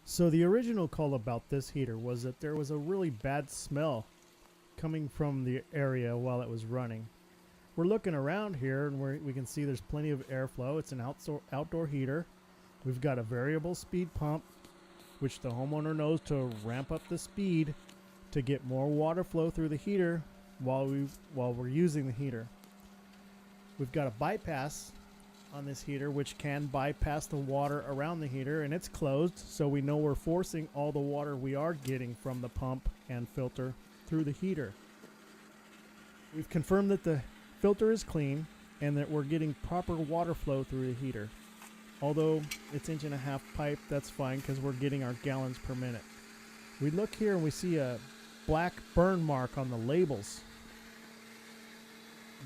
So the original call about this heater was that there was a really bad smell coming from the area while it was running. We're looking around here and we can see there's plenty of airflow. It's an outdoor heater. We've got a variable speed pump, which the homeowner knows to ramp up the speed to get more water flow through the heater while we're using the heater. We've got a bypass on this heater which can bypass the water around the heater, and it's closed, so we know we're forcing all the water we are getting from the pump and filter through the heater. We've confirmed that the filter is clean and that we're getting proper water flow through the heater. Although it's 1.5-inch pipe, that's fine because we're getting our gallons per minute. We look here and we see a black burn mark on the labels.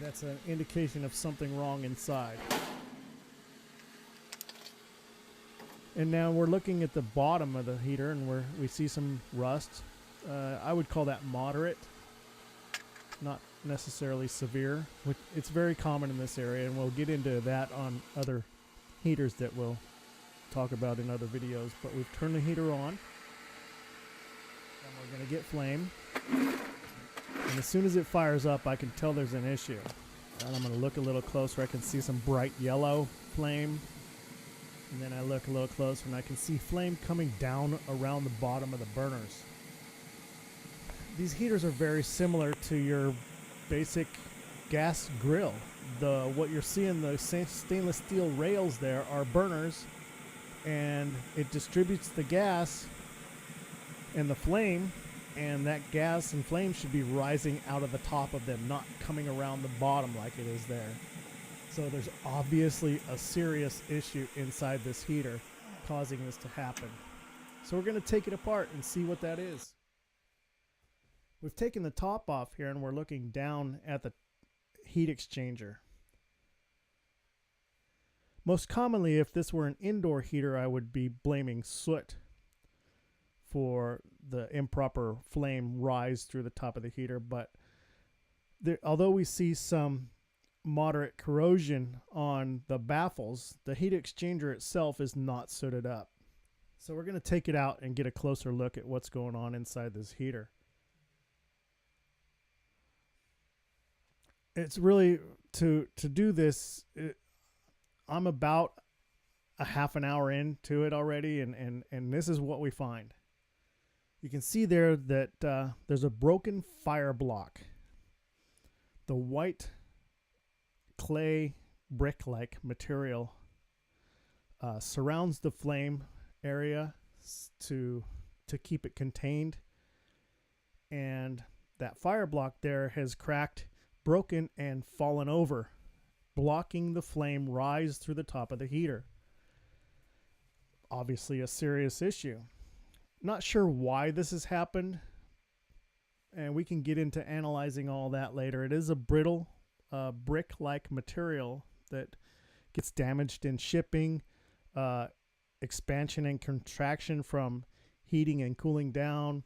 That's an indication of something wrong inside. And now we're looking at the bottom of the heater and we see some rust. I would call that moderate, not necessarily severe. It's very common in this area, and we'll get into that on other heaters that we'll talk about in other videos. But we've turned the heater on, and we're going to get flame. And as soon as it fires up, I can tell there's an issue. And I'm going to look a little closer. I can see some bright yellow flame. And then I look a little closer and I can see flame coming down around the bottom of the burners. These heaters are very similar to your basic gas grill. What you're seeing, the stainless steel rails there are burners, and it distributes the gas and the flame, and that gas and flame should be rising out of the top of them, not coming around the bottom like it is there. So there's obviously a serious issue inside this heater causing this to happen. So we're going to take it apart and see what that is. We've taken the top off here and we're looking down at the heat exchanger. Most commonly, if this were an indoor heater, I would be blaming soot for the improper flame rise through the top of the heater. But although we see some moderate corrosion on the baffles, the heat exchanger itself is not sooted up. So we're going to take it out and get a closer look at what's going on inside this heater. It's really, to do this, I'm about a half an hour into it already, and this is what we find. You can see there that there's a broken fire block. The white clay brick-like material surrounds the flame area to keep it contained, and that fire block there has cracked, broken, and fallen over, blocking the flame rise through the top of the heater. Obviously a serious issue. Not sure why this has happened, and we can get into analyzing all that later. It is a brittle brick-like material that gets damaged in shipping, expansion and contraction from heating and cooling down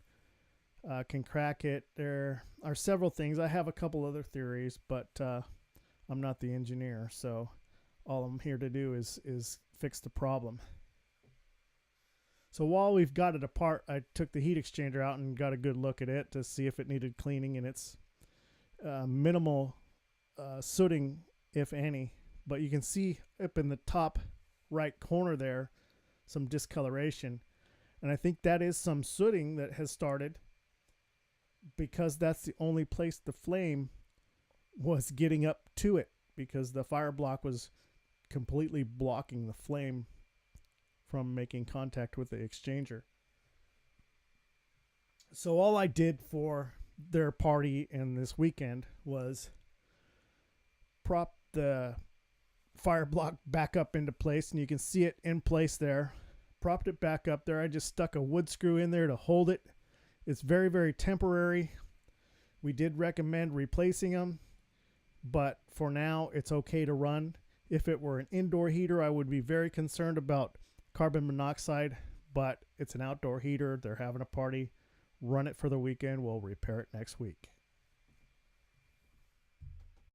can crack it. There are several things. I have a couple other theories, but I'm not the engineer, so all I'm here to do is fix the problem. So while we've got it apart, I took the heat exchanger out and got a good look at it to see if it needed cleaning, and it's minimal sooting, if any. But you can see up in the top right corner there some discoloration, and I think that is some sooting that has started, because that's the only place the flame was getting up to it, because the fire block was completely blocking the flame from making contact with the exchanger. So all I did for their party and this weekend was prop the fire block back up into place, and you can see it in place there. Propped it back up there. I just stuck a wood screw in there to hold it. It's very, very temporary. We did recommend replacing them, but for now it's okay to run. If it were an indoor heater, I would be very concerned about carbon monoxide, but it's an outdoor heater. They're having a party. Run it for the weekend. We'll repair it next week.